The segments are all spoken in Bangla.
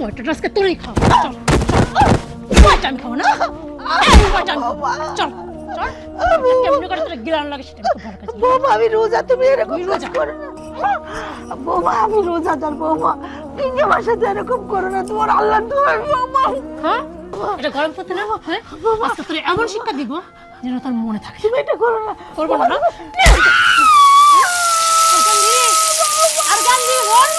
পয়টাটা আজকে তোরই খাও। চল পয়টা আমি খাবো না, পয়টা আমি খাবো। চল চল, কেমন করে তোর গিলান লাগে সেটা খুব ভালো কাজ। বৌমা আমি রোজা, তুমি এরকম কাজ করো না। বৌমা আমি রোজাদার বৌমা, কিন্তু আমার সাথে এরকম করো না, তোমার আল্লাহ তোমার বৌমা। হ্যাঁ এটা গরম করতে না, হ্যাঁ আজকে তোর এমন শিক্ষা দিব যেন তোর মনে থাকে। তুমি এটা করো না। করবো না, আর গান দিয়ে বল।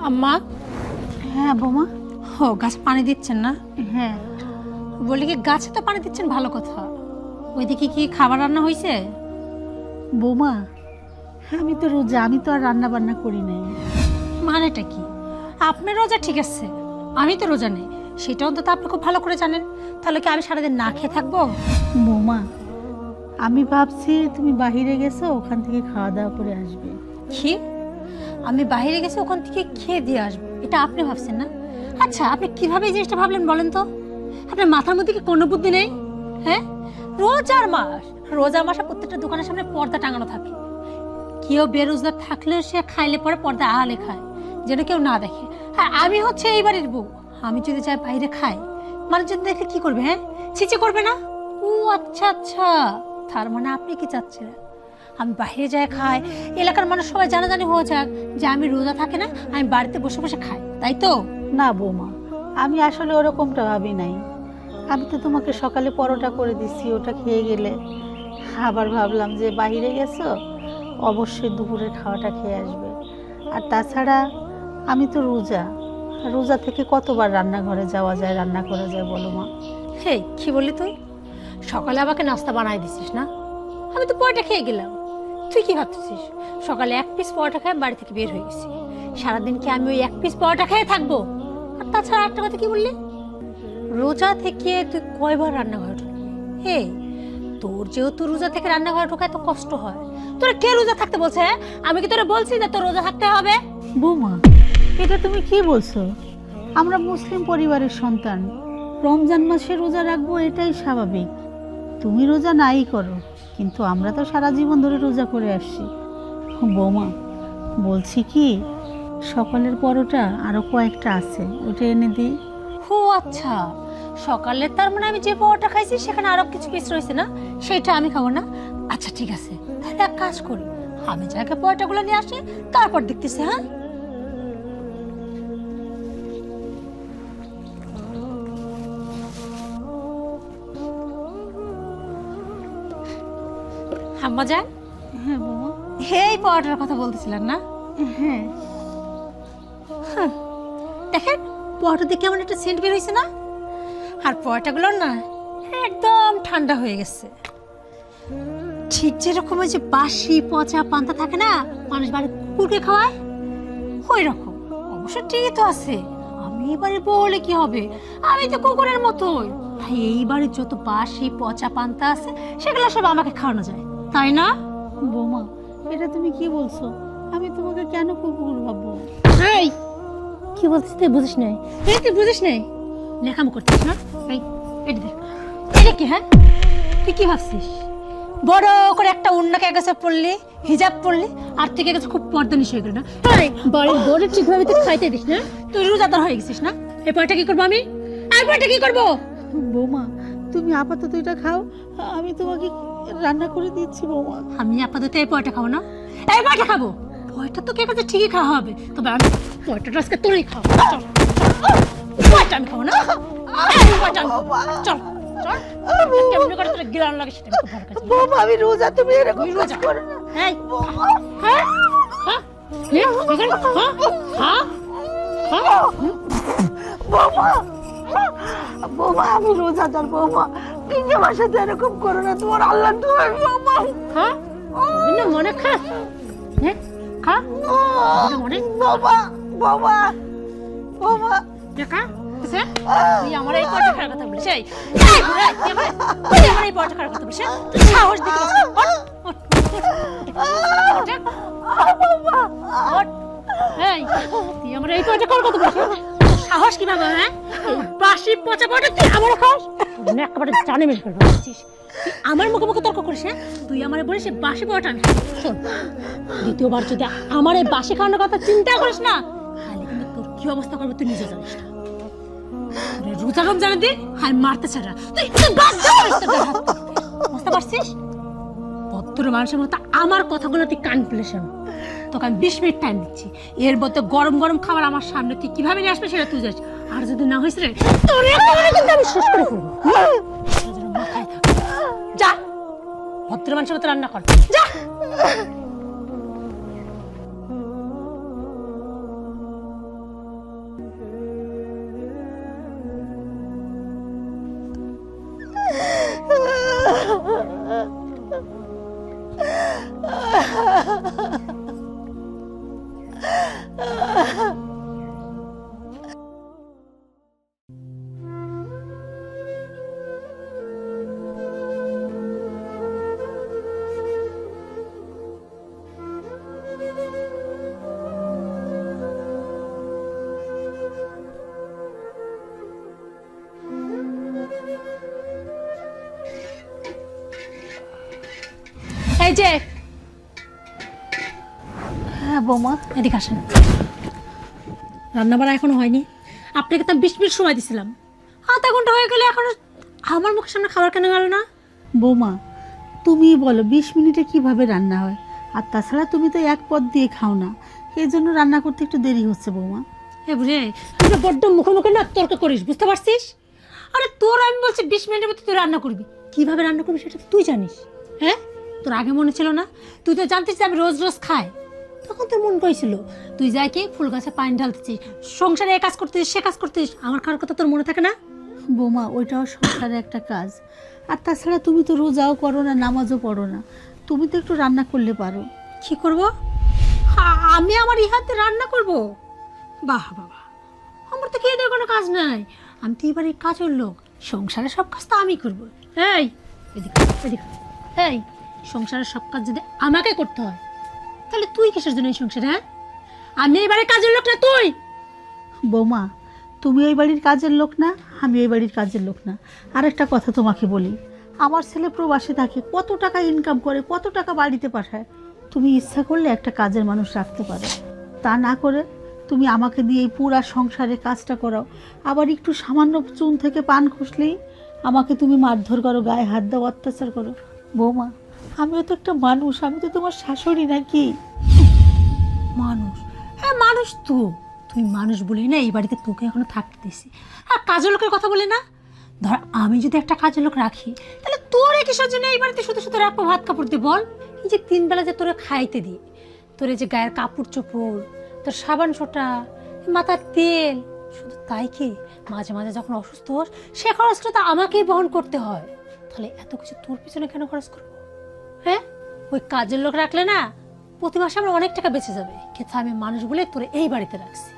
আম্মা। হ্যাঁ বৌমা। ও গাছ পানি দিচ্ছেন না? হ্যাঁ। বলি কি গাছে তো পানি দিচ্ছেন, ভালো কথা। ওইদিকে কি খাবার রান্না হয়েছে? বৌমা আমি তো রোজা, আমি তো আর রান্না বান্না করি নাই। মানেটা কি? আপনার রোজা ঠিক আছে, আমি তো রোজা নেই, সেটা অন্তত আপনি খুব ভালো করে জানেন। তাহলে কি আমি সারাদিন না খেয়ে থাকবো? বৌমা আমি ভাবছি তুমি বাহিরে গেছো, ওখান থেকে খাওয়া দাওয়া করে আসবে। কি? আমি বাইরে গেছি ওখান থেকে খেয়ে দিয়ে আসবো, এটা আপনি ভাবছেন না? আচ্ছা আপনি কিভাবে এই জিনিসটা ভাবলেন বলেন তো? আপনার মাথার মধ্যে কি কোনো বুদ্ধি নেই? হ্যাঁ রোজার মাস, রোজার মাসে প্রত্যেকটা দোকানের সামনে পর্দা টাঙানো থাকে। কেউ বেরোজগার থাকলেও সে খাইলে পরে পর্দা আড়ালে খায়, যেন কেউ না দেখে। আর আমি হচ্ছে এই বাড়ির বউ, আমি যদি চাই বাইরে খাই, মানুষ যদি দেখে কি করবে? হ্যাঁ ছিচি করবে না? ও আচ্ছা আচ্ছা, তার মানে আপনি কি চাচ্ছেন আমি বাইরে যাই খাই, এলাকার মানুষ সবাই জানাজানি হয়ে যাক যে আমি রোজা থাকে না, আমি বাড়িতে বসে বসে খাই, তাই তো? না বৌমা আমি আসলে ওরকমটা ভাবি নাই। আমি তো তোমাকে সকালে পরোটা করে দিচ্ছি, ওটা খেয়ে গেলে আবার ভাবলাম যে বাইরে গেছো, অবশ্যই দুপুরের খাওয়াটা খেয়ে আসবে। আর তাছাড়া আমি তো রোজা, রোজা থেকে কতবার রান্নাঘরে যাওয়া যায়, রান্না করা যায় বলো মা? হে কি বললি তুই? সকালে আমাকে নাস্তা বানাই দিছিস না, আমি তো পরোটা খেয়ে গেলাম। তুই কি ভাবছিস সকালে এক পিস পরোটা খেয়ে বাড়ি থেকে বের হয়ে গেছি? সারাদিন কি আমি ওই এক পিস পরোটা খেয়ে থাকবো? আর তাছাড়া একটা কথা কি বললি, রোজা থেকে তুই কয়বার রান্নাঘরে ঢুকবি? হে তোর যেহেতু রোজা থেকে রান্নাঘরে ঢোকা এত কষ্ট হয়, তোরা কে রোজা থাকতে বলছে? আমি কি তোরা বলছি যে তোর রোজা থাকতে হবে? বৌমা এটা তুমি কি বলছো? আমরা মুসলিম পরিবারের সন্তান, রমজান মাসে রোজা রাখবো এটাই স্বাভাবিক। তুমি রোজা নাই করো, কিন্তু আমরা তো সারা জীবন ধরে রোজা করে আসছি। বৌমা বলছি কি, সকালের পরোটা আরো কয়েকটা আছে, ওটা এনে দিই। ও আচ্ছা, সকালে তার মানে আমি যে পরোটা খাইছি সেখানে আরো কিছু পিস রয়েছে না, সেটা আমি খাবো না? আচ্ছা ঠিক আছে, তাহলে এক কাজ করি, আমি যাকে পরোটাগুলো নিয়ে আসি তারপর দেখতেছি। হ্যাঁ আম্মা যান। হ্যাঁ বৌমা। এই পরোটার কথা বলতেছিলেন না? হ্যাঁ দেখেন পরোটা দিয়ে কেমন একটা সেন্ট বের হয়েছে না? আর পরোটাগুলো না একদম ঠান্ডা হয়ে গেছে, ঠিক যেরকম ওই যে বাসি পচা পান্তা থাকে না মানুষ বাড়ি কুকুরকে খাওয়ায়, ওই রকম। অবশ্য ঠিকই তো আছে, আমি এবারে বলে কি হবে, আমি তো কুকুরের মতোই। তাই এই বাড়ির যত বাসি পচা পান্তা আছে সেগুলো সব আমাকে খাওয়ানো যায়, তাই না? বৌমা এটা তুমি কি বলছো? আমি তোমাকে কেন কুকুর ভাববো? এই কি বলছিস তুই বুঝিস নাই? এই তুই বুঝিস নাই, লেখাম করছিস না? এই এটা দেখ, এটা কি? হ্যাঁ তুই কি ভাবছিস বড় করে একটা উন্নাকে কাছে পড়লি, হিজাব পড়লি, আর তুই কাছে খুব পর্দা নিশ হয়ে গেল না? বাড়ির বড় ঠিকভাবে তুই খাইতে দিস না, তুই রোজাদার হয়ে গেছিস না? এই পয়টা কি করবো আমি? এই পয়টা কি করবো? বৌমা তুমি আপাতত এটা খাও, আমি তোমাকে রান্না করে দিচ্ছি। বৌমা আমি আপাতত এই পয়টা খাবো না, এই পয়টা খাবো। পয়টা তো কে কাছে ঠিকই খাওয়া হবে, তবে আমি পয়টাটা আজকে তোরই খাবো। চল পয়টা আমি খাবো না, এই পয়টা আমি খাবো। চল চল, কেমন করে তোর গিলান লাগে সেটা খুব ভালো কাজ। বৌমা আমি রোজা, তুমি এরকম কাজ রোজা করো না। এই হ্যাঁ হ্যাঁ হ্যাঁ হ্যাঁ বৌমা বৌমা আমি রোজাদার বৌমা, কিন্তু আমার সাথে এরকম করো না, তোমার আল্লাহ তোমার বৌমা। হ্যাঁ মনে খা, হ্যাঁ খা মনে। বৌমা বৌমা বৌমা দেখা তুই আমার এই পয়টা খাওয়ার কথা বলিস? তুই আমার এই পয়টা খাওয়ার কথা বলিস? তুই সাহস দিতে এই তুই আমার এই কাজটা কর কত বলছিস? সাহস কিভাবে হ্যাঁ? এই বাসি পচা পচা তুই আমার খাস? তুই একেবারে জানে মেরে ফেলবো বুঝছিস? তুই আমার মুখে মুখে তর্ক করিস হ্যাঁ? তুই আমারে বলিস এই বাসি পচা আমি খাই। শোন, দ্বিতীয়বার যদি আমার এই বাসি খাওয়ানোর কথা চিন্তা করিস না তাহলে কিন্তু তোর কি অবস্থা করবে তুই নিজে জানিস না। তোর রোজা রমজানের দিন আর মারতে ছাড়া তুই বাধ্য করিস তোর হাত ধরতে। বুঝতে পারছিস? ভদ্র মানুষের মতো আমার কথাগুলো তুই কান খুলে শোন। তোকে আমি 20 মিনিট টাইম দিচ্ছি, এর মধ্যে গরম গরম খাবার আমার সামনে তুই কিভাবে নিয়ে আসবে সেটা তুই জানিস। আর যদি না হয়েছে রে তোর একেবারে কিন্তু আমি শেষ করে ফেলবো। মাথায় থাক, যা ভদ্র মানুষের মতো রান্না কর, যা। এই যে হ্যাঁ বৌমা, এদিকে আসেন। রান্না বাড়া এখনো হয়নি, আপনাকে তো 20 মিনিট সময় দিছিলাম, আধা ঘন্টা হয়ে গেলে এখনো আমার মুখের সামনে খাবার কেন গেল না? বৌমা তুমি বলো 20 মিনিটে কিভাবে রান্না হয়? আর তাছাড়া তুমি তো এক পদ দিয়ে খাও না, এই জন্য রান্না করতে একটু দেরি হচ্ছে বৌমা। এ বুঝে তুই তো বড্ড মুখে মুখে না তর্ক করিস, বুঝতে পারছিস? আরে তোর আমি বলছি 20 মিনিটের মধ্যে তুই রান্না করবি, কিভাবে রান্না করবি সেটা তুই জানিস। হ্যাঁ, তোর আগে মনে ছিল না? তুই তো জানতিস যে আমি রোজ রোজ খাই, তখন তোর মন কইছিল তুই যাই কি ফুল গাছে পানি ঢালতেছিস, সংসারে এ কাজ করতেছিস সে কাজ করতেছিস, আমার খাওয়ার কথা তোর মনে থাকে না? বৌমা ওইটাও সংসারের একটা কাজ। আর তাছাড়া তুমি তো রোজাও করো না, নামাজও পড়ো না, তুমি তো একটু রান্না করলে পারো। কি করব? আমি আমার ইহাতে রান্না করব? বাহ বাবা, আমার তো খেয়ে দেওয়ার কোনো কাজ নাই, আমি তো এবার এই কাজের লোক, সংসারের সব কাজ তো আমি করব। এই এদিকে এদিকে, এই সংসারের সব কাজ যদি আমাকে করতে হয় তাহলে তুই কিসের জন্য এই সংসারে? হ্যাঁ, আমি এবারে কাজের লোক না তুই। বৌমা তুমি ওই বাড়ির কাজের লোক না, আমি ওই বাড়ির কাজের লোক না। আর একটা কথা তোমাকে বলি, আমার ছেলে প্রবাসে থাকে, কত টাকা ইনকাম করে, কত টাকা বাড়িতে পাঠায়। তুমি ইচ্ছা করলে একটা কাজের মানুষ রাখতে পারো, তা না করে তুমি আমাকে দিয়ে এই পুরা সংসারে কাজটা করাও। আবার একটু সামান্য চুন থেকে পান খসলেই আমাকে তুমি মারধর করো, গায়ে হাত দাও, অত্যাচার করো। বৌমা আমিও তো একটা মানুষ, আমি তো তোমার শাশুড়ি নাকি? মানুষ? হ্যাঁ মানুষ তো, তুই মানুষ বলি না এই বাড়িতে তোকে এখনো থাকতে দিছি। আর কাজের লোকের কথা বলি না, ধর আমি যদি একটা কাজের লোক রাখি তাহলে তোরে কিসের জন্য এই বাড়িতে শুধু শুধু রাখবো ভাত কাপড় দিয়ে বল? এই যে 3 বেলা যে তোরে খাইতে দিই, তোর এই যে গায়ের কাপড় চোপড়, তোর সাবান সোটা, মাথার তেল, শুধু তাই কি মাঝে মাঝে যখন অসুস্থ হোস সে খরচটা তো আমাকেই বহন করতে হয়, তাহলে এত কিছু তোর পিছনে কেন খরচ করবো? হ্যাঁ, ওই কাজের লোক রাখলে না প্রতি মাসে আমার অনেক টাকা বেঁচে যাবে, কিন্তু আমি মানুষ বলে তোরে এই বাড়িতে রাখছি।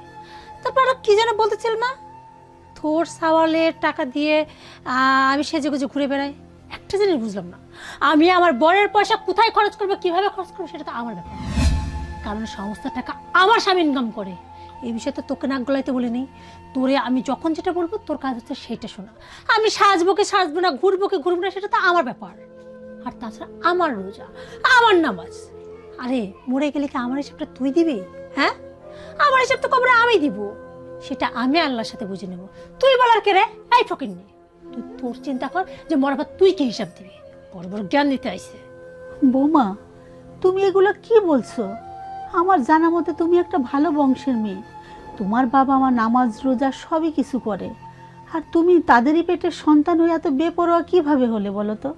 তারপর আর কি যেন বলতেছিল না, তোর সাওয়ালের টাকা দিয়ে আমি সেজে গুজে ঘুরে বেড়াই। একটা জিনিস বুঝলাম না, আমি আমার বরের পয়সা কোথায় খরচ করবো, কিভাবে খরচ করবো সেটা তো আমার ব্যাপার, কারণ সমস্ত টাকা আমার স্বামী ইনকাম করে। এই বিষয়ে তো তোকে নাক গলাইতে বলি নেই, তোরে আমি যখন যেটা বলবো তোর কাজ হচ্ছে সেটা শোনা। আমি সাজবো কি সাজবো না, ঘুরবো কি ঘুরবো না, সেটা তো আমার ব্যাপার। আর তাছাড়া আমার রোজা, আমার নামাজ, আরে মরে গেলে কি আমার হিসাবটা তুই দিবি? হ্যাঁ, আমার হিসাব তো কবরে আমি দিব, সেটা আমি আল্লাহর সাথে বুঝে নেব। তুই বলার কে রে? এই ফকিন্নি, তুই তোর চিন্তা কর যে মরার পর তুই কি হিসাব দিবি, বড় বড় জ্ঞান দিতে আইছে। বৌমা তুমি এগুলো কি বলছো? আমার জানা মতে তুমি একটা ভালো বংশের মেয়ে, তোমার বাবা মা নামাজ রোজা সবই কিছু করে, আর তুমি তাদেরই পেটের সন্তান হয়ে এত বেপরোয়া কিভাবে হলে বলো তো?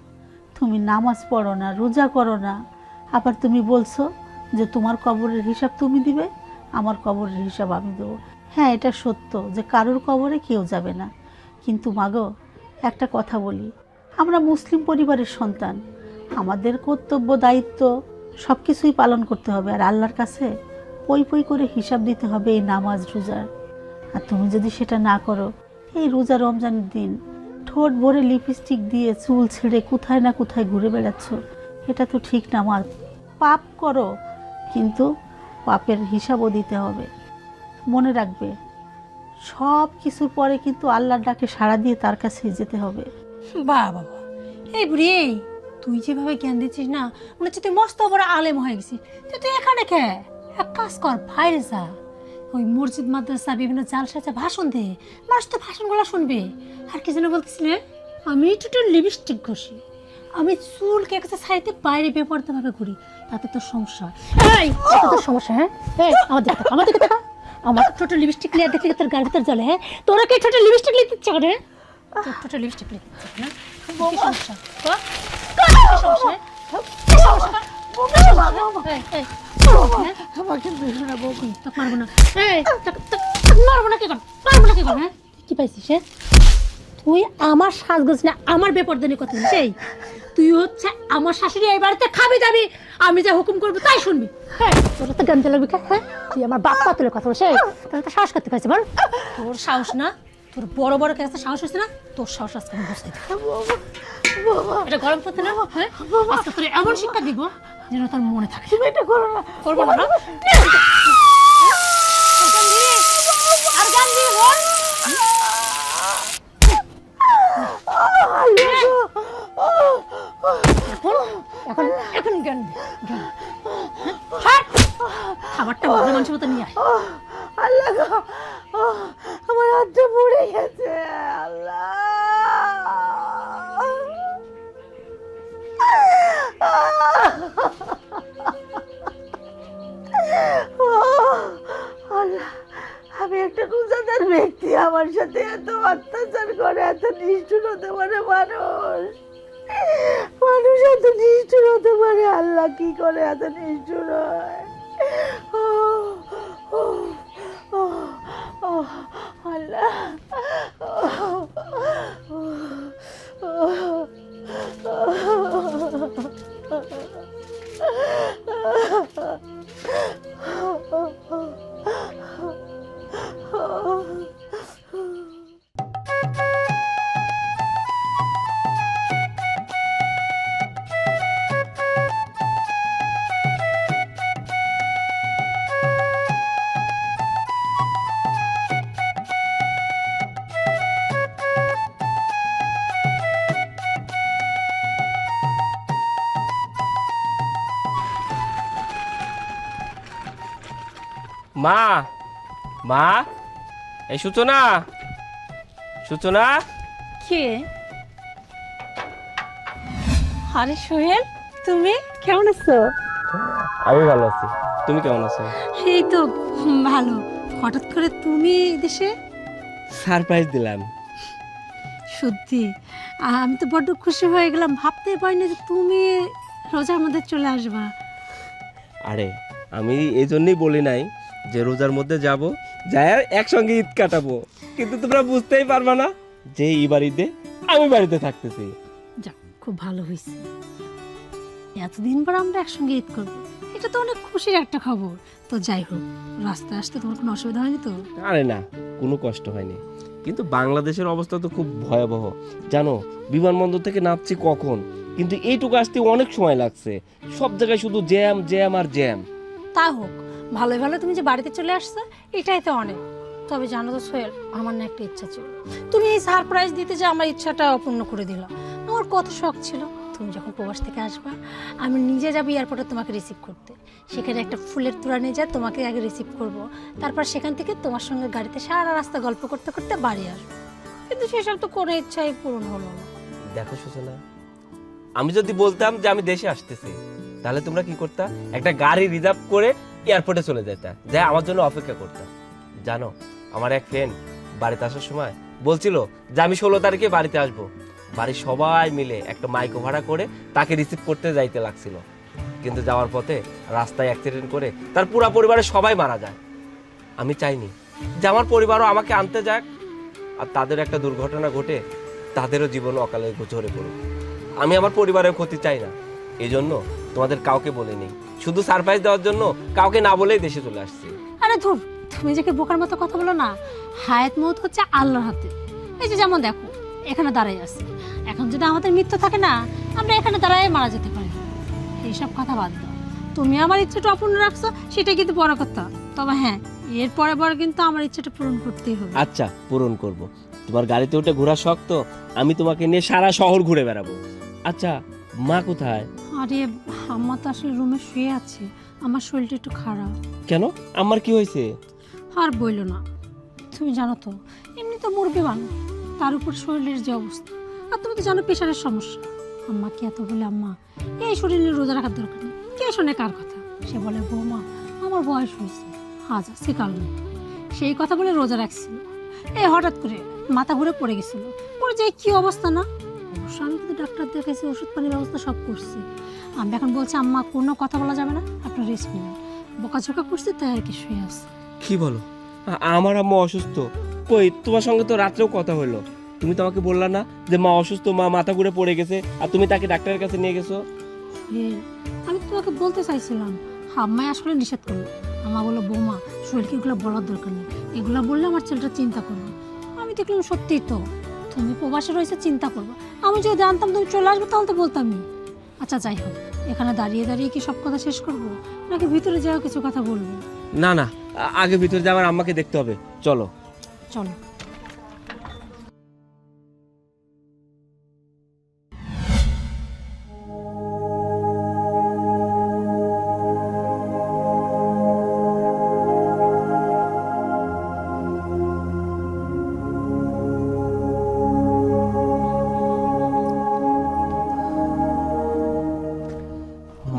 তুমি নামাজ পড়ো না, রোজা করো না, আবার তুমি বলছো যে তোমার কবরের হিসাব তুমি দিবে, আমার কবরের হিসাব আমি দেবো। হ্যাঁ এটা সত্য যে কারোর কবরে কেউ যাবে না, কিন্তু মাগো একটা কথা বলি, আমরা মুসলিম পরিবারের সন্তান, আমাদের কর্তব্য দায়িত্ব সব কিছুই পালন করতে হবে, আর আল্লাহর কাছে পই পই করে হিসাব দিতে হবে এই নামাজ রোজার। আর তুমি যদি সেটা না করো, এই রোজা রমজানের দিন ঠোঁট ভরে লিপস্টিক দিয়ে চুল ছেড়ে কোথায় না কোথায় ঘুরে বেড়াচ্ছ, এটা তো ঠিক না। আমার পাপ করো, কিন্তু পাপের হিসাবও দিতে হবে। মনে রাখবে সব কিছুর পরে কিন্তু আল্লাহর ডাকে সাড়া দিয়ে তার কাছে যেতে হবে। বাহ বাবা, এই বুড়ি এই তুই যেভাবে জ্ঞান দিচ্ছিস না, মনে হচ্ছে তুই মস্ত বড় আলেম হয়ে গেছিস। তুই এখানে কে? এক কাজ কর, বাইরে যা, ওই মসজিদ মাদ্রাসা বিভিন্ন জালসাতে ভাষণ দে, মানুষ তো ভাষণগুলো শুনবে। আর কি যেন বলতেছিলে, আমি একটু লিপস্টিক ঘষি, আমি চুলকে একটা সাইডে বাইরে বেপরতে ভাবে ঘুরি, তাতে তোর সমস্যা হয়। এই তাতে তোর সমস্যা? হ্যাঁ এই আমার দিকে দেখা, আমার ছোট লিপস্টিক লিয়ে দেখলে তোর গাড়ি ভিতর জ্বলে। হ্যাঁ তোরা কি ছোট লিপস্টিক লিখতে ইচ্ছা করে? ছোট লিপস্টিক লিখতে ইচ্ছা না? কি সমস্যা? কি পাইছিস? তুই আমার সাজগোজ না আমার বেপরদানি কথা বলছিস? তুই হচ্ছে আমার শাশুড়ি, এই বাড়িতে খাবি দাবি, আমি যা হুকুম করবো তাই শুনবি। তোর তো গান চালাবি। হ্যাঁ তুই আমার বাপ পাতলের কথা বলছিস? তাহলে তো সাহস করতে পারছি বল? তোর সাহস না, তোর বড় বড় কাছে সাহস হচ্ছে না, তোর সাহস আজকে আমি বসাই দিই। এটা গরম করতে না? হ্যাঁ আজকে তোর এমন শিক্ষা দিব যেন তোর মনে থাকে। তুমি এটা করো না। করবো না? আর গান দিয়ে বল। এখন এখন জ্ঞান খাবারটা ভালো মানুষের মতো নিয়ে আয়। আল্লাহ আমার হাতটা পড়ে গেছে। আল্লাহ আল্লাহ, আমি একটা রোজাদার ব্যক্তি, আমার সাথে এত অত্যাচার করে, এত নিষ্ঠুর হতে পারে মানুষ? মানুষ এত নিষ্ঠুর হতে পারে? আল্লাহ কি করে এত নিষ্ঠুর হয়? আল্লাহ মা, মা, এই সূচনা, সূচনা। কে? আরে সোহেল, তুমি কেমন আছো? আমি ভালো আছি, তুমি কেমন আছো? এই তো ভালো। হঠাৎ করে তুমি দেশে? সারপ্রাইজ দিলাম। সত্যি আমি তো বড্ড খুশি হয়ে গেলাম, ভাবতে পারিনি যে তুমি রোজার মধ্যে চলে আসবা। আরে আমি এই জন্যই বলি নাই যে রোজার মধ্যে যাব, যাই একসঙ্গে ঈদ কাটাবো, কিন্তু তোমরা বুঝতেই পারবা না যে এবার ঈদে আমি বাড়িতে থাকতেছি। যাক, খুব ভালো হয়েছে, এতদিন পর আমরা একসঙ্গে ঈদ করবো, এটা তো অনেক খুশির একটা খবর। তো যাই হোক, রাস্তায় আসতে তোমার কোনো অসুবিধা হয়নি তো? আরে না, কোনো কষ্ট হয়নি, কিন্তু বাংলাদেশের অবস্থা তো খুব ভয়াবহ জানো। বিমানবন্দর থেকে নামছি কখন, কিন্তু এইটুকু আসতে অনেক সময় লাগছে। সব জায়গায় শুধু জ্যাম জ্যাম আর জ্যাম। তা হোক, ভালোই ভালো তুমি যে বাড়িতে চলে আসছো এটাই তো অনেক। তবে জানো তো সোহেল, আমার না একটা ইচ্ছা ছিল, তুমি এই সারপ্রাইজ দিতে যে আমার ইচ্ছাটা অপূর্ণ করে দিল। আমার কত শখ ছিল তুমি যখন প্রবাস থেকে আসবা আমি নিজে যাবো এয়ারপোর্টে তোমাকে রিসিভ করতে। সেখানে একটা ফুলের তোড়া নিয়ে যায়, তোমাকে আগে রিসিভ করব, তারপর সেখান থেকে তোমার সঙ্গে গাড়িতে সারা রাস্তা গল্প করতে করতে বাড়ি আসবো। কিন্তু সেসব তো কোনো ইচ্ছাই পূরণ হলো না। দেখো সূচনা, আমি যদি বলতাম যে আমি দেশে আসতেছি, তাহলে তোমরা কি করতা? একটা গাড়ি রিজার্ভ করে এয়ারপোর্টে চলে যেতা, যা আমার জন্য অপেক্ষা করতাম। জানো, আমার এক ফ্রেন্ড বাড়িতে আসার সময় বলছিল যে আমি 16 তারিখে বাড়িতে আসবো। বাড়ির সবাই মিলে একটা মাইক্রো ভাড়া করে তাকে রিসিভ করতে যাইতে লাগছিল, কিন্তু যাওয়ার পথে রাস্তায় অ্যাক্সিডেন্ট করে তার পুরো পরিবারের সবাই মারা যায়। আমি চাইনি যে আমার পরিবারও আমাকে আনতে যাক, আর তাদের একটা দুর্ঘটনা ঘটে তাদেরও জীবন অকালে ঝরে পড়ুক। আমি আমার পরিবারের ক্ষতি চাই না, এই জন্য তোমাদের কাউকে বলিনি, শুধু সারপ্রাইজ দেওয়ার জন্য কাউকে না বলেই দেশে চলে আসছি। আরে ধুর, তুমি যে বোকার মতো কথা বলো না। হায়াত মৌত হচ্ছে আল্লাহর হাতে। এই যে যেমন দেখো, এখানে দাঁড়াই আছে, এখন যদি আমাদের মৃত্যু থাকে না, আমরা এখানে দাঁড়াই মারা যেতে পারি। এইসব কথা বাদ দাও, তুমি আমার ইচ্ছাটা অপূর্ণ রাখছো, সেটা কিন্তু বড় কথা। তবে হ্যাঁ, এরপরে পরে কিন্তু আমার ইচ্ছাটা পূরণ করতেই হবে। আচ্ছা, পূরণ করব। তোমার গাড়িতে উঠে ঘোরা শখ তো, আমি তোমাকে নিয়ে সারা শহর ঘুরে বেড়াবো। আচ্ছা, মা কোথায়? আরে আম্মা তো আসলে রুমে শুয়ে আছে, আমার শরীরটা একটু খারাপ। কেন, আমার কি হয়েছে? আর বইলো না, তুমি জানো তো এমনি তো মুরগি মানুষ, তার উপর শরীরের যে অবস্থা, আর তুমি তো জানো প্রেশারের সমস্যা। আম্মাকে এত বলে, আম্মা এই শরীরে রোজা রাখার দরকার নেই, কে শোনে কার কথা? সে বলে, বৌমা আমার বয়স হয়েছে, আজ আছে কাল নেই। সেই কথা বলে রোজা রাখছিল, এই হঠাৎ করে মাথা ঘুরে পড়ে গেছিল। ওর যে কি অবস্থা না, অবশ্য আমি কিন্তু ডাক্তার দেখাইছি, ওষুধ পানির ব্যবস্থা সব করছি। আমি এখন বলছি, আম্মা কোনো কথা বলা যাবে না, আপনার রেস্ট নেবেন। বকাঝোকা করছি তাই আর কি, শুয়ে আছে। কি বলো, আমার আম্মা অসুস্থ? কই, তোমার সঙ্গে তো রাত্রেও কথা হলো, তুমি তো আমাকে বললা না যে মা অসুস্থ, মা মাথা ঘুরে পড়ে গেছে, আর তুমি তাকে ডাক্তারের কাছে নিয়ে গেছো। আমি তোমাকে বলতে চাইছিলাম, আম্মাই আসলে নিষেধ করলো। আম্মা বললো, বৌমা শরীরকে এগুলো বলার দরকার নেই, এগুলো বললে আমার ছেলেটা চিন্তা করবে। আমি দেখলাম সত্যিই তো, তুমি প্রবাসে রয়েছে, চিন্তা করবো। আমি যদি জানতাম তুমি চলে আসবে তাহলে তো বলতামই। আচ্ছা যাই হোক, এখানে দাঁড়িয়ে দাঁড়িয়ে কি সব কথা শেষ করবো, নাকি ভিতরে যাও কিছু কথা বলবো? না না, আগে ভিতরে যাওয়ার আম্মাকে দেখতে হবে, চলো। চলো।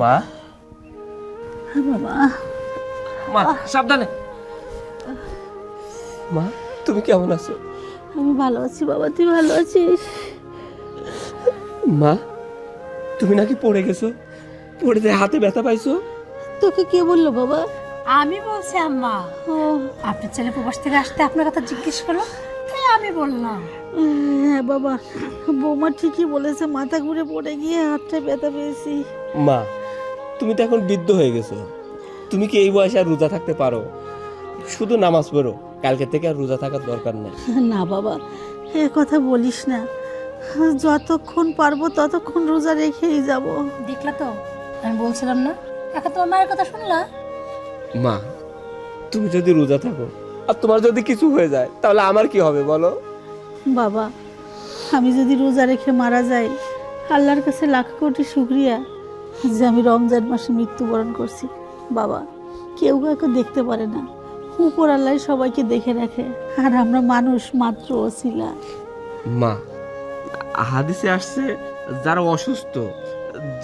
মা, বাবা, মা সাবধানে। মা, তুমি কেমন আছো? আমি ভালো আছি বাবা, তুই ভালো আছিস? মা, তুমি নাকি পড়ে গেছো, পড়ে যে হাতে ব্যথা পাইছো? তোকে কে বললো বাবা? আমি বলছি আম্মা, ও আপনার ছেলে প্রবাস থেকে আসতে আপনার কথা জিজ্ঞেস করলো, তাই আমি বললাম। হ্যাঁ বাবা, বৌমা ঠিকই বলেছে, মাথা ঘুরে পড়ে গিয়ে হাতটা ব্যথা পেয়েছি। মা, তুমি তো এখন বৃদ্ধ হয়ে গেছো, তুমি কি এই বয়সে আর রোজা থাকতে পারো? শুধু নামাজ পড়ো, কালকে থেকে আর রোজা থাকার দরকার নেই। না বাবা, এ কথা বলিস না, যতক্ষণ পারবো ততক্ষণ রোজা রেখেই যাব। দেখলা তো, আমি বলছিলাম না, এখন তোমার মায়ের কথা শুনলা? মা, তুমি যদি রোজা থাকো আর তোমার যদি কিছু হয়ে যায়, তাহলে আমার কি হবে বলো? বাবা, আমি যদি রোজা রেখে মারা যাই, আল্লাহর কাছে লাখ কোটি শুকরিয়া যে আমি রমজান মাসে মৃত্যুবরণ করছি। বাবা, কেউ কাউকে দেখতে পারে না, উপর আল্লাহ সবাইকে দেখে রাখে, আর আমরা মানুষ মাত্র ওসিলা। মা, হাদিসে আসছে যারা অসুস্থ,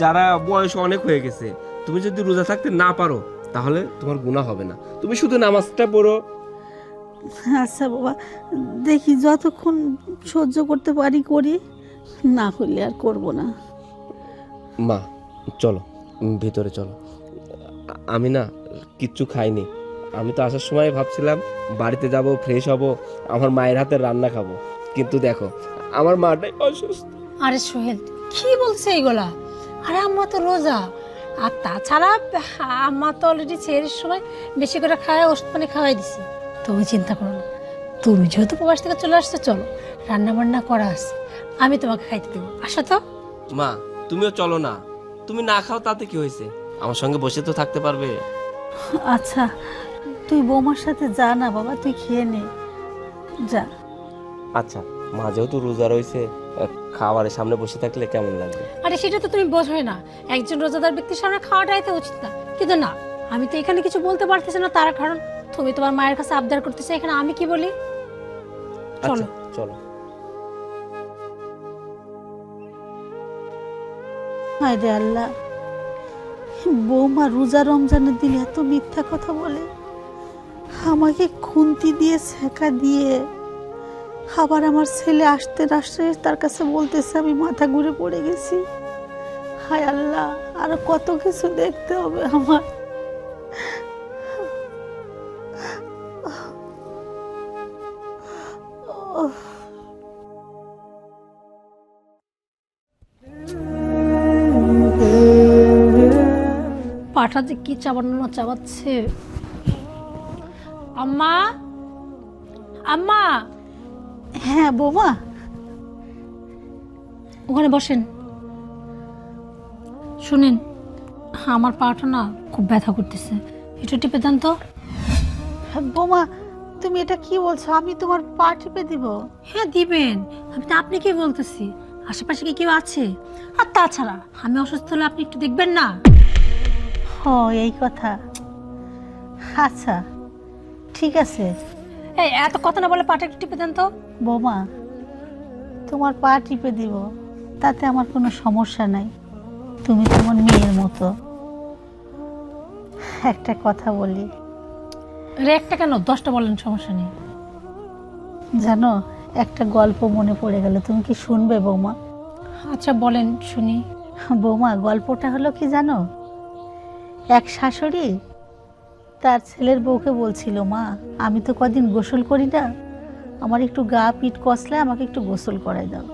যারা বয়স অনেক হয়ে গেছে, তুমি যদি রোজা থাকতে না পারো তাহলে তোমার গুনাহ হবে না, তুমি শুধু নামাজটা পড়ো। আচ্ছা বাবা, দেখি যতক্ষণ সহ্য করতে পারি করি, না করলে আর করব না। মা চলো, ভিতরে চলো। আমি না কিচ্ছু খাইনি, আমি তো আসার সময় ভাবছিলাম বাড়িতে যাব, ফ্রেশ হব, আমার মায়ের হাতের রান্না খাবো, কিন্তু দেখো আমার মাটাই অসুস্থ। আরে সোহেল, কি বলছে এইগুলা? আরে আম্মা তো রোজা, আর তাছাড়া আম্মা তো অলরেডি ছেড়ের সময় বেশি করে খাওয়াই, ওষুধ পানি খাওয়াই দিছি। তুমি চিন্তা করো না, তুমি যেহেতু প্রবাস থেকে চলে আসছো, চলো রান্না বান্না করা আছে, আমি তোমাকে খাইতে দেবো, আসো তো। মা, তুমিও চলো না, তুমি না খাও তাতে কি হয়েছে, আমার সঙ্গে বসে তো থাকতে পারবে। আচ্ছা, তুই বৌমার সাথে যা না বাবা, তুই খেয়ে নে, যা। আচ্ছা, মা যেহেতু রোজা রয়েছে, খাবারের সামনে বসে থাকলে কেমন লাগবে? আরে সেটা তো তুমি বোঝোই না, একজন রোজাদার ব্যক্তির সামনে খাওয়াটাই তো উচিত না। কিন্তু না, আমি তো এখানে কিছু বলতে পারতেছি না, তার কারণ তুমি তোমার মায়ের কাছে আবদার করতেছো, এখানে আমি কি বলি? চলো চলো। হায় রে আল্লাহ, বৌমা রোজা রমজানের দিন এত মিথ্যা কথা বলে, আমাকে খুন্তি দিয়ে ছেঁকা দিয়ে, আবার আমার ছেলে আসতে আসতে তার কাছে বলতেছে আমি মাথা ঘুরে পড়ে গেছি। হায় আল্লাহ, আরো কত কিছু দেখতে হবে আমার। পাটা যে কি চাবানো চাবাচ্ছে। আম্মা, আম্মা, হ্যাঁ বৌমা, ওখানে বসেন। শুনেন, আমার পাটা না খুব ব্যথা করতেছে, একটু টিপে দেন তো। বোমা, তুমি এটা কি বলছো? আমি তোমার পা টিপে দিব? হ্যাঁ দিবেন, আমি তো আপনি কি বলতেছি, আশেপাশে কি কেউ আছে? আর তাছাড়া আমি অসুস্থ হলে আপনি একটু দেখবেন না? ও এই কথা। আচ্ছা ঠিক আছে। এই এত কথা না বলে পাটা একটু টিপে দেন তো। বোমা, তোমার পা টিপে দিব, তাতে আমার কোনো সমস্যা নাই। তুমি তোমার মেয়ের মতো। একটা কথা বলি। আরে একটা কেন, 10টা বলেন, সমস্যা নেই। জানো, একটা গল্প মনে পড়ে গেল, তুমি কি শুনবে বৌমা? আচ্ছা বলেন শুনি। বৌমা, গল্পটা হলো কি জানো, এক শাশুড়ি তার ছেলের বউকে বলছিল, মা আমি তো কদিন গোসল করি না, আমার একটু গা পিঠ কষলে আমাকে একটু গোসল করাই দাও।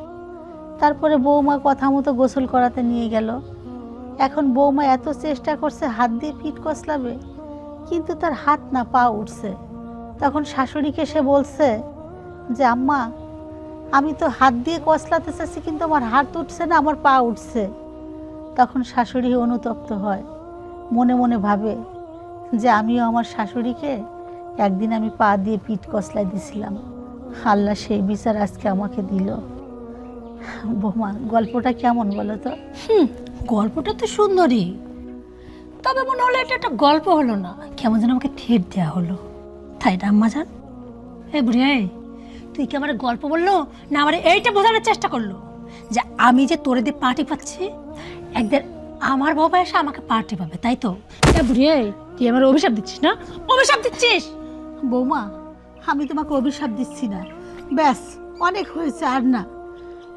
তারপরে বৌমা কথা মতো গোসল করাতে নিয়ে গেল। এখন বৌমা এত চেষ্টা করছে হাত দিয়ে পিঠ কষলাবে, কিন্তু তার হাত না পা উঠছে। তখন শাশুড়িকে সে বলছে যে, আম্মা আমি তো হাত দিয়ে কষলাতে চাচ্ছি, কিন্তু আমার হাত উঠছে না, আমার পা উঠছে। তখন শাশুড়ি অনুতপ্ত হয়, মনে মনে ভাবে যে আমিও আমার শাশুড়িকে একদিন আমি পা দিয়ে পিঠ কষলাই দিছিলাম, আল্লাহ সেই বিচার আজকে আমাকে দিল। বৌমা, গল্পটা কেমন বলো তো? গল্পটা তো সুন্দরই, তবে মনে হলো এটা একটা গল্প হলো না, কেমন যেন আমাকে ঠেট দেওয়া হলো, তাই না আম্মা জান? বুড়ি তুই কি আমার গল্প বললো না আমার এইটা বোঝানোর চেষ্টা করলো যে আমি যে তোরে দিয়ে পার্টি পাচ্ছি, একদিন আমার বাবা এসে আমাকে পার্টি পাবে, তাই তো? বুড়ি তুই আমার অভিশাপ দিচ্ছিস না? অভিশাপ দিচ্ছিস? বৌমা, আমি তোমাকে অভিশাপ দিচ্ছি না, ব্যাস অনেক হয়েছে, আর না।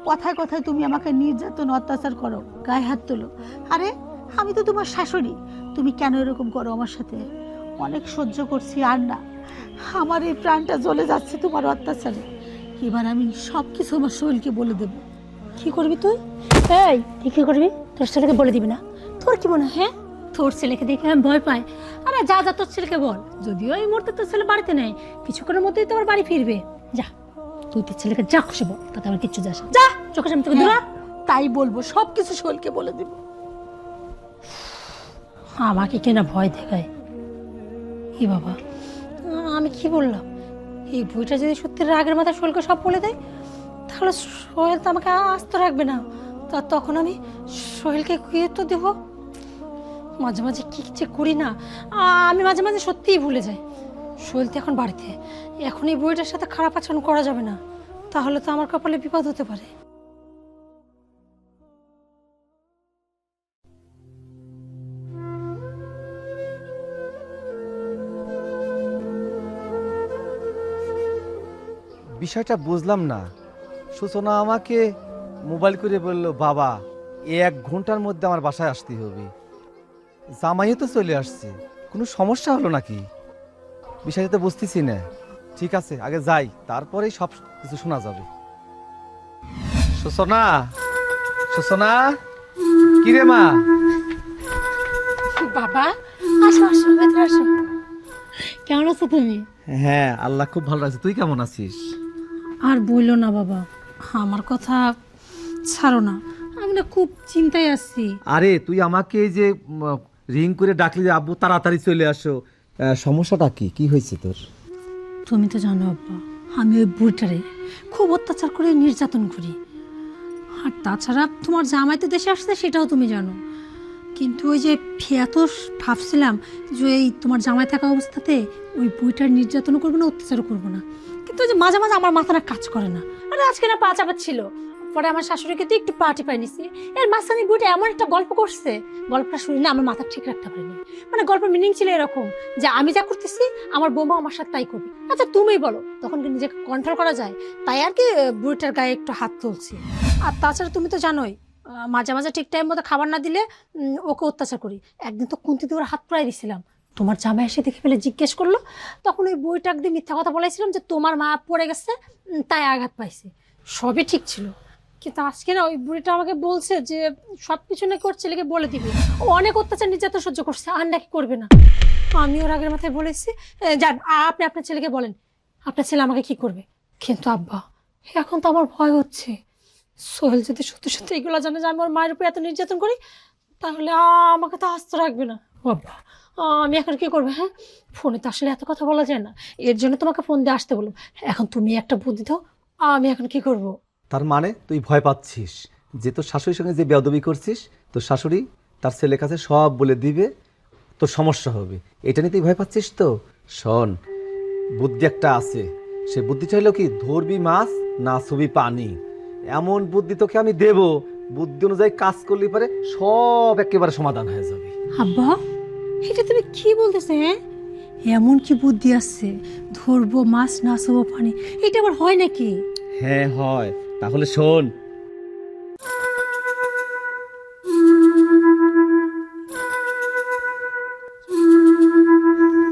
কথায় কথায় তুমি আমাকে নির্যাতন অত্যাচার করো, গায়ে হাত তোলো। আরে আমি তো তোমার শাশুড়ি, তুমি কেন এরকম করো আমার সাথে? অনেক সহ্য করছি, আর না। আমার এই প্রাণটা জ্বলে যাচ্ছে তোমার অত্যাচারে। এবার আমি সব কিছু আমার শরীরকে বলে দেব। কি করবি তুই? তুই কি করবি? তোর ছেলেকে বলে দিবি না? তোর কি মনে হয়, হ্যাঁ তোর ছেলেকে দেখে আমি ভয় পাই? আরে যা যা তোর ছেলেকে বল, যদিও এই মুহূর্তে তোর ছেলে বাড়িতে নেই, কিছুক্ষণের মধ্যেই তো আবার বাড়ি ফিরবে। যা তুই তোর ছেলেকে যা খুশি বল, তাতে আমার কিচ্ছু যাস না। যা চোখের সামনে থেকে দূরা। তাই বলবো, সব কিছু শরীরকে বলে দেব। আমাকে কেনা ভয় দেখায়? এ বাবা, আমি কি বললাম? এই বইটা যদি সত্যি রাগের মাথায় শোলকে সব বলে দেয়, তাহলে সোহেল তো আমাকে আস্ত রাখবে না। তা তখন আমি সোহেলকে কি তো দেবো? মাঝে মাঝে কি যে করি না, আমি মাঝে মাঝে সত্যিই ভুলে যাই। সোহেল তো এখন বাড়িতে, এখন এই বইটার সাথে খারাপ আচরণ করা যাবে না, তাহলে তো আমার কপালে বিপদ হতে পারে। বিষয়টা বুঝলাম না। সূচনা আমাকে মোবাইল করে বলল, বাবা 1 ঘন্টার মধ্যে আমার বাসায় আসতে হবে। জামাইও তো চলে আসছে, কোনো সমস্যা হলো নাকি? বিষয়টা তো বুঝতেছি না। ঠিক আছে, আগে যাই, তারপরেই সব কিছু শোনা যাবে। সূচনা, সূচনা, কিরে মা? বাবা আসো আসো, ভেতরে আসো। কেমন আছো তুমি? হ্যাঁ, আল্লাহ খুব ভালো আছে। তুই কেমন আছিস? আর বইলো না বাবা, আমার কথা ছাড়ো না, আমি না খুব চিন্তায় আছি। আরে তুই আমাকে এই যে রিং করে ডাকলি যে আব্বু তাড়াতাড়ি চলে আসো, সমস্যাটা কি? কি হয়েছে তোর? তুমি তো জানো আব্বা, আমি ওই বুড়িটারে খুব অত্যাচার করে নির্যাতন করি। আর তাছাড়া তোমার জামাই তো দেশে আসছে, সেটাও তুমি জানো। কিন্তু ওই যে এত ভাবছিলাম যে এই তোমার জামাই থাকা অবস্থাতে ওই বুড়িটার নির্যাতনও করবো না, অত্যাচারও করবো না, কিন্তু ওই যে মাঝে মাঝে আমার মাথাটা কাজ করে না। আরে আজকে না পা চাপাচ্ছিল, পরে আমার শাশুড়িকে তো একটু পার্টি পাই নিছি, এর মাঝখানে বুড়িটা এমন একটা গল্প করছে, গল্পটা শুনে না আমার মাথা ঠিক রাখতে পারিনি। মানে গল্পের মিনিং ছিল এরকম যে আমি যা করতেছি আমার বৌমা আমার সাথে তাই করবে। আচ্ছা তুমিই বলো, তখন কি নিজেকে কন্ট্রোল করা যায়? তাই আর কি বুড়িটার গায়ে একটু হাত তুলছি। আর তাছাড়া তুমি তো জানোই মাঝে মাঝে ঠিক টাইম মতো খাবার না দিলে ওকে অত্যাচার করি। একদিন তো কুন্তি দিয়ে ওর হাত পুরাই দিছিলাম, তোমার জামাই এসে দেখে ফেলে জিজ্ঞেস করলো, তখন ওই বইটা একদিন মিথ্যা কথা বলেছিলাম যে তোমার মা পড়ে গেছে তাই আঘাত পাইছে, সবই ঠিক ছিল। কিন্তু আজকে না ওই বুড়িটা আমাকে বলছে যে সবকিছু নাকি ওর ছেলেকে বলে দিবে, ও অনেক অত্যাচার নির্যাতন সহ্য করছে, আর নাকি করবে না। আমি ওর আগের মাথায় বলেছি যান আপনি আপনার ছেলেকে বলেন আপনার ছেলে আমাকে কি করবে। কিন্তু আব্বা এখন তো আমার ভয় হচ্ছে, সোহেল যদি সত্যি সত্যি এগুলো জানে যে আমি ওর মায়ের উপর এত নির্যাতন করি, তাহলে আমাকে তো আস্ত রাখবে না। ও আব্বা আমি এখন কি করবো? হ্যাঁ, ফোনে তো আসলে এত কথা বলা যায় না, এর জন্য তোমাকে ফোন দিয়ে আসতে বলো। এখন তুমি একটা বুদ্ধি দাও, আমি এখন কি করব? তার মানে তুই ভয় পাচ্ছিস যে তোর শাশুড়ির সঙ্গে যে বেয়াদবি করছিস, তোর শাশুড়ি তার ছেলের কাছে সব বলে দিবে, তোর সমস্যা হবে, এটা নিয়ে তুই ভয় পাচ্ছিস তো? শোন, বুদ্ধি একটা আছে, সে বুদ্ধিটা হলো কি, ধরবি মাছ না ছবি পানি। এমন বুদ্ধি তোকে আমি দেব, বুদ্ধি অনুযায়ী কাজ করলে পারে সব একেবারে সমাধান হয়ে যাবে। আব্বা, এটা তুমি কি বলতেছে? হ্যাঁ, এমন কি বুদ্ধি আছে, ধরবো মাছ না ছবো পানি? এটা আবার হয় নাকি? হ্যাঁ হয়, তাহলে শোন।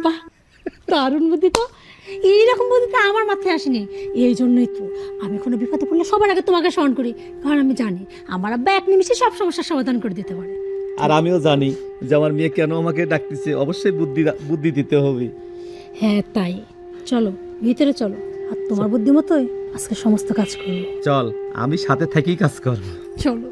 বাহ, দারুণ বুদ্ধি তো! এইরকম বুদ্ধি তো আমার মাথায় আসেনি। এই জন্যই তো আমি কোনো বিপদে পড়লে সবার আগে তোমাকে স্মরণ করি, কারণ আমি জানি আমার আব্বা এক নিমিষে সব সমস্যার সমাধান করে দিতে পারে। আর আমিও জানি যে আমার মেয়ে কেন আমাকে ডাকতেছে, অবশ্যই বুদ্ধি দিতে হবে। হ্যাঁ তাই, চলো ভিতরে চলো, আর তোমার বুদ্ধি মতোই আজকে সমস্ত কাজ করবো। চল, আমি সাথে থেকেই কাজ করব। চলো।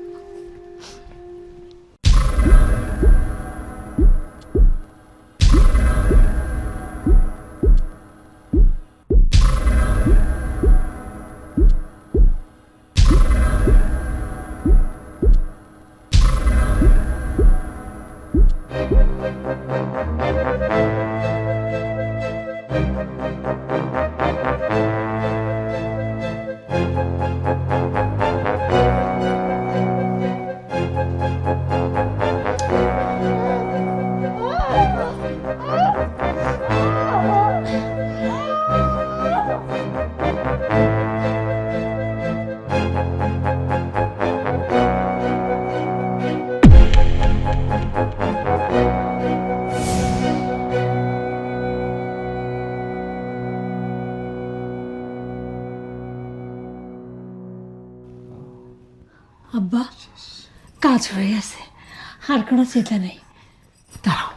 আব্বা, কাজ হয়ে গেছে, আর কোনো চিন্তা নেই। দাঁড়াও,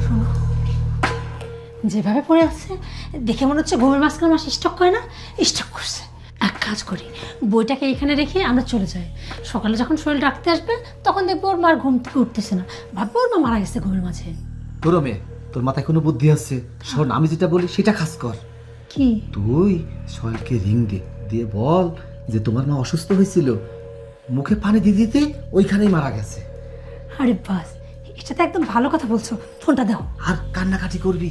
শোনো, যেভাবে পড়ে আছে দেখে মনে হচ্ছে ঘুমের মাঝখানে মাস স্টক করে না, স্টক করছে। এক কাজ করি, বইটাকে এখানে রেখে আমরা চলে যাই। সকালে যখন শরীর ডাকতে আসবে তখন দেখবো ওর মার ঘুম থেকে উঠতেছে না, ভাববো ওর মা মারা গেছে ঘুমের মাঝে। তোর মেয়ে, তোর মাথায় কোনো বুদ্ধি আছে? শোন, আমি যেটা বলি সেটা কাজ কর। কি? তুই সোহেলকে রিং দিয়ে বল যে তোমার মা অসুস্থ হয়েছিল, মুখে পানি দিয়ে দিতে ওইখানেই মারা গেছে। আরে বাস, এটা তো একদম ভালো কথা বলছো, ফোনটা দাও। আর কান্নাকাটি করবি।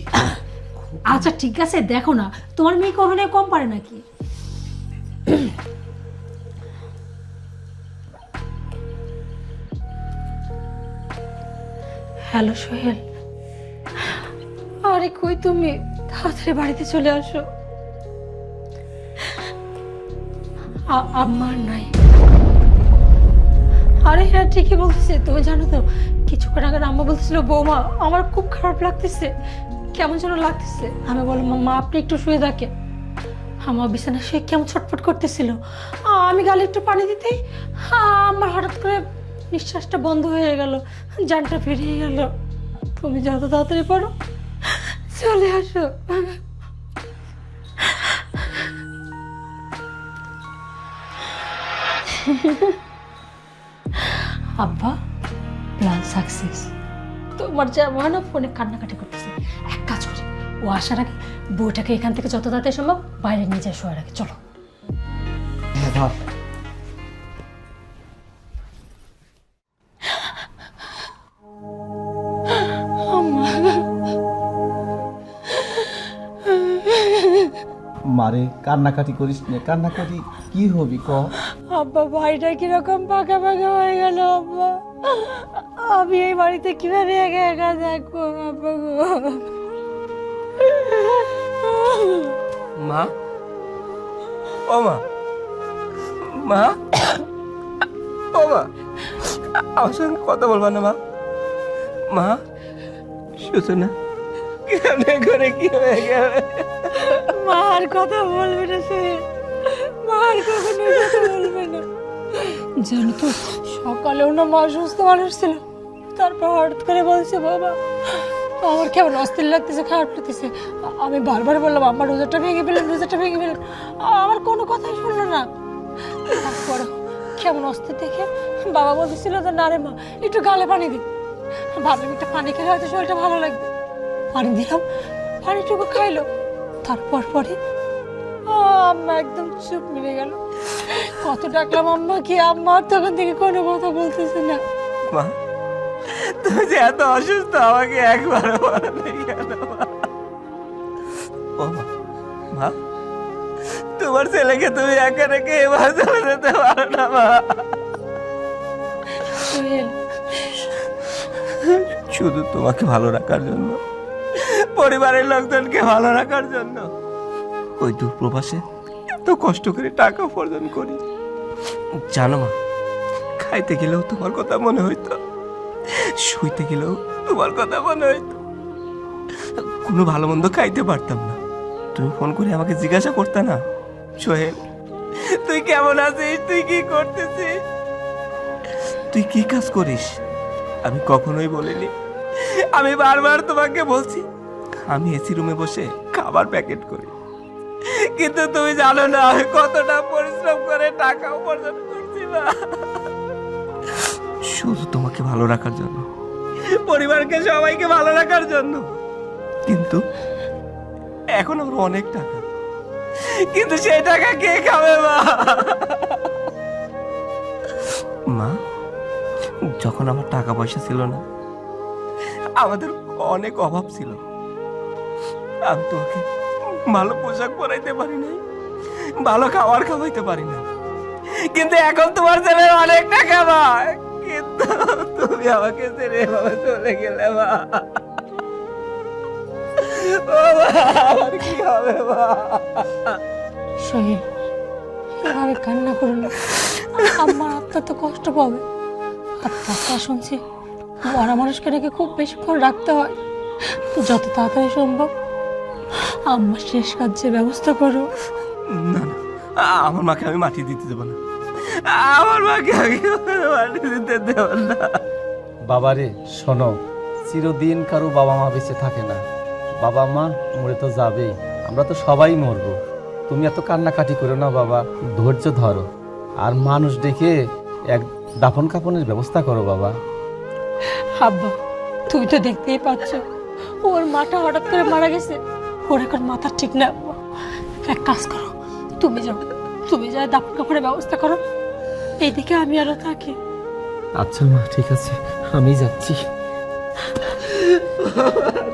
আচ্ছা ঠিক আছে, দেখো না তোমার মেয়ে কখনো কম পারে নাকি। হ্যালো সোহেল, আরে কই তুমি? তাড়াতাড়ি বাড়িতে চলে আসো। আমার নাই। আরে হ্যাঁ ঠিকই বলতেছে, তুমি জানো তো কিছুক্ষণ আগে আম্মা বলতেছিল বৌমা আমার খুব খারাপ লাগতেছে, কেমন যেন লাগতেছে। আমি বললাম মা আপনি একটু শুয়ে থাকেন। আমার বিছানা শুয়ে কেমন ছটফট করতেছিল, আমি গালে একটু পানি দিতেই আমার হঠাৎ করে নিঃশ্বাসটা বন্ধ হয়ে গেল, জানটা বেরিয়ে গেল। তুমি যত তাড়াতাড়ি পারো চলে আসো। আব্বা, প্ল্যান সাকসেস। তোমার যা মনে না ফোনে কান্নাকাটি করতেছে, এক কাজ করি ও আসার আগে বউটাকে এখান থেকে যত তাড়াতাড়ি সম্ভব বাইরে নিয়ে যায় শোয়ার আগে। চলো। মারে কান্নাকাটি করিস না, কান্নাকাটি কি হবি ক? আব্বা, বাড়িটা কিরকম ফাঁকা ফাঁকা হয়ে গেল আব্বা, আমি এই বাড়িতে কিভাবে একা একা থাকবো আব্বা গো। মা, ও মা, মা, ও মা, আমার সঙ্গে কথা বলবা না মা? মা, সূচনা কেমনে করে কি হয়ে গেল? মার কথা বলবে না সে, মার কখনো কথা বলবে না। জানো তো সকালেও না মা সুস্থ মানুষ ছিল, তারপর হঠাৎ করে বলছে বাবা আমার কেমন অস্থির লাগতেছে, খারাপ লাগতেছে। আমি বারবার বললাম আমার রোজাটা ভেঙে ফেলেন, রোজাটা ভেঙে ফেলেন, আমার কোনো কথাই শুনলো না। তারপর কেমন অস্থির দেখে বাবা বলতেছিল যে না রে মা একটু গালে পানি দিই। ভাবলাম একটু পানি খেলে হয়তো শরীরটা ভালো লাগবে। পানি দিলাম, পানিটুকু খাইলো, তারপর পরে আম্মা একদম চুপ মিলে গেল। কত ডাকলাম আম্মাকে, আম্মা আর তখন থেকে কোনো কথা বলতেছে না। মা তুমি যে এত অসুস্থ আমাকে একবারও বলো নাই কেন মা? ও মা, মা তোমার ছেলেকে তুমি একা রেখে এবার চলে যেতে পারো না মা। সোহেল, শুধু তোমাকে ভালো রাখার জন্য, পরিবারের লোকজনকে ভালো রাখার জন্য ওই দূর প্রবাসে এত কষ্ট করে টাকা উপার্জন করি। জানো মা, খাইতে গেলেও তোমার কথা মনে হইতো, শুইতে গেলেও তোমার কথা মনে হইতো। কোনো ভালো মন্দ খাইতে পারতাম না, তুমি ফোন করে আমাকে জিজ্ঞাসা করতে না, সোহেল তুই কেমন আছিস, তুই কি করতেছিস, তুই কি কাজ করিস। আমি কখনোই বলিনি। আমি বারবার তোমাকে বলছি আমি এসি রুমে বসে খাবার প্যাকেট করি, কিন্তু তুমি জানো না আমি কতটা পরিশ্রম করে টাকা উপার্জন করছি মা, শুধু তোমাকে ভালো রাখার জন্য, পরিবারকে সবাইকে ভালো রাখার জন্য। কিন্তু এখন আমার অনেক টাকা, কিন্তু সেই টাকা কে খাবে মা? মা, যখন আমার টাকা পয়সা ছিল না, আমাদের অনেক অভাব ছিল, আমি তোমাকে ভালো পোশাক পরাইতে পারি নাই, ভালো খাবার খাওয়াইতে পারি না, কিন্তু এখন তোমার ছেলে অনেক টাকা মা, কিন্তু তুমি আমাকে ছেড়ে এভাবে চলে গেলে মা। ও মা, আমার কি হবে মা? সোহেল, এভাবে কান্না করো না, আমার আত্মা তো কষ্ট পাবে। আত্মা শুনছি মরা মানুষকে রেখে খুব বেশিক্ষণ রাখতে হয়, তো যত তাড়াতাড়ি সম্ভব আমার শেষ কাজের ব্যবস্থা করো। না না, আমার মাকে আমি মাটি দিতে দেবো না, আমার মাকে আমি মাটি দিতে দেবো না। বাবারে শোনো, চিরদিন কারো বাবা মা বেঁচে থাকে না, বাবা মা মরে তো যাবেই, আমরা তো সবাই মরবো। তুমি এত কান্নাকাটি করো না বাবা, ধৈর্য ধরো, আর মানুষ ডেকে এক দাফন কাফনের ব্যবস্থা করো বাবা। আব্বা, তুমি তো দেখতেই পাচ্ছ ওর মাটা হঠাৎ করে মারা গেছে, ওর এখন মাথা ঠিক না। এক কাজ করো, তুমি যাও দাফন কাপড়ের ব্যবস্থা করো, এইদিকে আমি আরো থাকি। আচ্ছা মা, ঠিক আছে, আমি যাচ্ছি।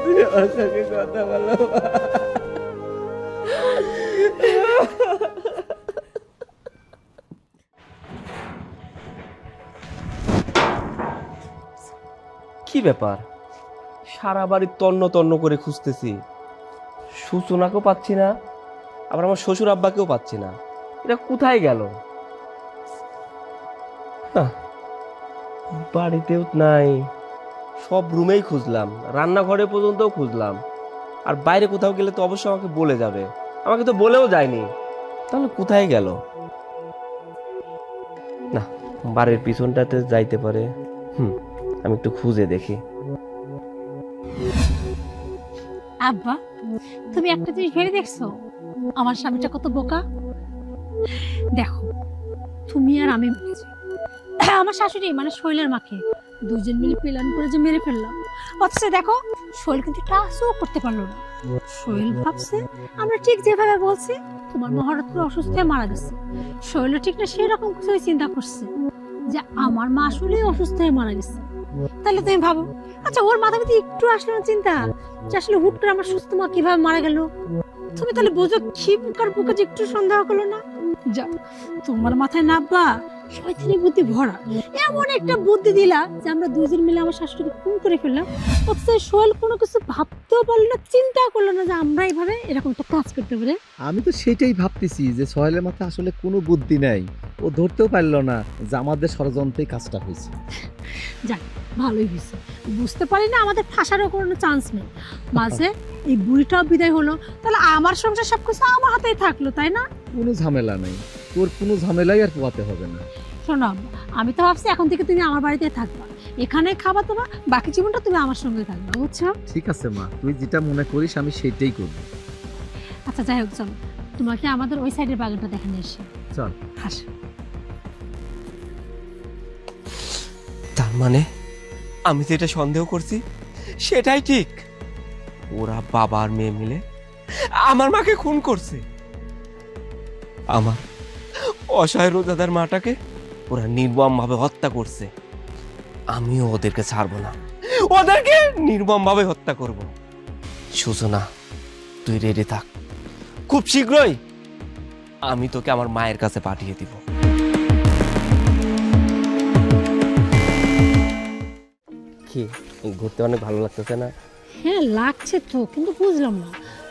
তুই আমার সঙ্গে কথা বলো মা। কি ব্যাপার, সারা বাড়ি তন্ন তন্ন করে খুঁজতেছি, সূচনাকেও পাচ্ছি না, আবার আমার শ্বশুর আব্বাকেও পাচ্ছি না, এটা কোথায় গেল? বাড়িতেও নাই, সব রুমেই খুঁজলাম, রান্নাঘরে পর্যন্তও খুঁজলাম, আর বাইরে কোথাও গেলে তো অবশ্যই আমাকে বলে যাবে, আমাকে তো বলেও যায়নি, তাহলে কোথায় গেল? না, বাড়ির পিছনটাতে যাইতে পারে, আমি একটু খুঁজে দেখি। আব্বা, তুমি একটা জিনিস ভেবে দেখছো আমার স্বামীটা কত বোকা? দেখো, তুমি আর আমি আমার শাশুড়ি মানে শৈলের মাকে দুজন মিলে প্ল্যান করে যে মেরে ফেললাম, অথচ দেখো শৈল কিন্তু টাচও করতে পারলো না। শৈল ভাবছে আমরা ঠিক যেভাবে বলছি তোমার মা হঠাৎ করে অসুস্থ হয়ে মারা গেছে, শৈল ঠিক না সেরকম কিছু চিন্তা করছে যে আমার মা আসলে অসুস্থ হয়ে মারা গেছে। তাহলে তুমি ভাবো, আচ্ছা ওর মাথা ভিতরে একটু আসলো না চিন্তা যে আসলে হুট করে আমার সুস্থ মা কিভাবে মারা গেল? তুমি তাহলে বোঝো কি বুকার বুকা যে একটু সন্দেহ করলো না? যা, তোমার মাথায় নাব্বা শয়তানি বুদ্ধি ভরা, এমন একটা বুদ্ধি দিলা যে আমরা দুজন মিলে আমার শাশুড়িকে খুন করে ফেললাম, অথচ সোহেল কোনো কিছু ভাবতেও পারলো না, চিন্তা করলো না যে আমরা এইভাবে এরকম একটা কাজ করতে পারে। আমি তো সেটাই ভাবতেছি যে সোহেলের মাথায় আসলে কোনো বুদ্ধি নাই, ও ধরতেও পারলো না যে আমাদের ষড়যন্ত্রেই কাজটা হয়েছে। যাক, ভালোই হয়েছে, বুঝতে পারি না আমাদের ফাঁসারও কোনো চান্স নেই, মাঝে এই বুড়িটাও বিদায় হলো, তাহলে আমার সংসার সবকিছু আমার হাতেই থাকলো, তাই না? কোনো ঝামেলা নাই, তোর কোনো ঝামেলাই আর পোয়াতে হবে না। শোনো, আমি তো ভাবছি এখন থেকে তুমি আমার বাড়িতে থাকবা, এখানে খাবা, তোমার বাকি জীবনটা তুমি আমার সঙ্গে থাকবা, বুঝছো? ঠিক আছে মা, তুই যেটা মনে করিস আমি সেটাই করব। আচ্ছা যাই হোক, চলো তোমাকে আমাদের ওই সাইডের বাগানটা দেখানো এসে। চল। আসো। মানে আমি যেটা সন্দেহ করছি সেটাই ঠিক। ওরা বাবা আর মেয়ে মিলে আমার মাকে খুন করছে। আমার অসহায় রোজাদার মাটাকে ওরা নির্মম ভাবে হত্যা করছে। আমিও ওদেরকে ছাড়বো না, ওদেরকে নির্মম ভাবে হত্যা করব। সূচনা, তুই রেডি থাক, খুব শীঘ্রই আমি তোকে আমার মায়ের কাছে পাঠিয়ে দিব। কি ঘুরতে অনেক ভালো লাগতেছে না? হ্যাঁ লাগছে তো, কিন্তু বুঝলাম না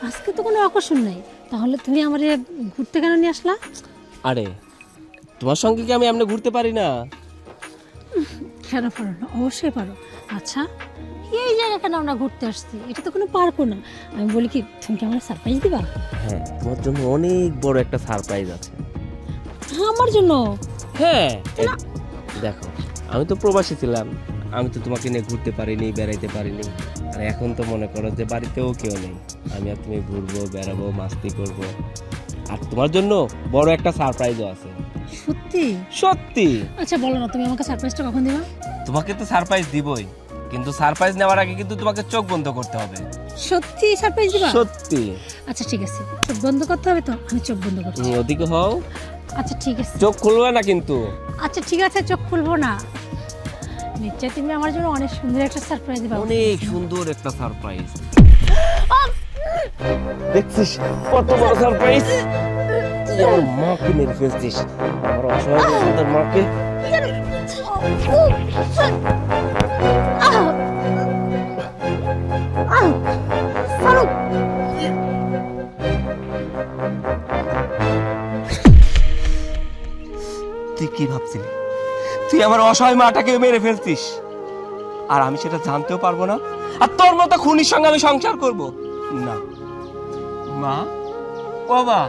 আজকে তো কোনো আকর্ষণ নেই, তাহলে তুমি আমারে ঘুরতে কেন নিয়ে আসলা? আরে তোমার সঙ্গে কি আমি এমনি ঘুরতে পারি না? কেন পারো না? অবশ্যই পারো। আচ্ছা এই জায়গা কেন আমরা ঘুরতে আসছি? এটা তো কোনো পার্কও না। আমি বলি কি, তুমি কি আমার সারপ্রাইজ দিবা? হ্যাঁ, তোমার জন্য অনেক বড় একটা সারপ্রাইজ আছে। আমার জন্য? হ্যাঁ, দেখো আমি তো প্রবাসী ছিলাম, আমি তো তোমাকে নিয়ে ঘুরতে পারিনি, বেড়াইতে পারিনি। আর এখন তো মনে করো যে বাড়িতেও কেউ নেই, আমি আর তুমি ঘুরবো, বেড়াবো, মাস্তি করব। আর তোমার জন্য বড় একটা সারপ্রাইজও আছে। সত্যি? সত্যি। আচ্ছা বলো না, তুমি আমাকে সারপ্রাইজটা কখন দিবা? তোমাকে তো সারপ্রাইজ দিবই, কিন্তু সারপ্রাইজ নেওয়ার আগে কিন্তু তোমাকে চোখ বন্ধ করতে হবে। সত্যি সারপ্রাইজ দিবা? সত্যি। আচ্ছা ঠিক আছে, চোখ বন্ধ করতে হবে তো, আমি চোখ বন্ধ করছি। ওদিকে হও। আচ্ছা ঠিক আছে। চোখ খুলবে না কিন্তু। আচ্ছা ঠিক আছে, চোখ খুলবো না। নিশ্চয় তুমি আমার জন্য অনেক সুন্দর একটা সারপ্রাইজ দিবা। অনেক সুন্দর একটা সারপ্রাইজ। দেখছিস কত বড় সারপ্রাইজ? তুই আমার মাকে মেরে ফেলছিস, আমার অসহায় সন্তান মাকে। তুই কি ভাবছিলি? তুই আমার অসহায় মাটাকে মেরে ফেলছিস, আর আমি সেটা জানতেও পারবো না, আর তোর মতো খুনির সঙ্গে আমি সংসার করব না। মা, বাবা,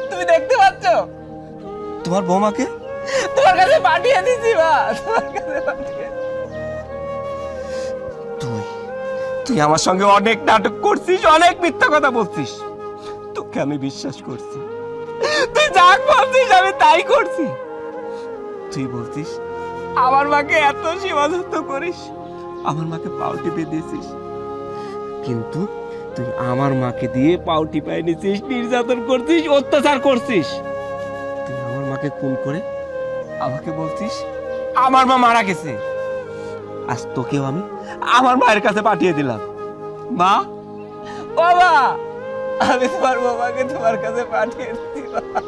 তুমি দেখতে পাচ্ছ তোমার বৌমাকে তোমার কাছে পাঠিয়ে দিছি। মা, তোমার কাছে পাঠিয়ে। তুই তুই আমার সঙ্গে অনেক নাটক করছিস, অনেক মিথ্যা কথা বলছিস, তোকে আমি বিশ্বাস করছি। তুই যা বলছিস আমি তাই করছি। তুই বলছিস আমার মাকে এত সীমাযুক্ত করিস, আমার মাকে পাও টিপে দিয়েছিস, কিন্তু তুই আমার মাকে দিয়ে পাও টিপাই নিছিস, নির্যাতন করছিস, অত্যাচার করছিস। তুই আমার মাকে খুন করে আমাকে বলছিস আমার মা মারা গেছে। আজ তোকেও আমি আমার মায়ের কাছে পাঠিয়ে দিলাম। মা, বাবা, আমি তোমার বাবাকে তোমার কাছে পাঠিয়ে দিলাম।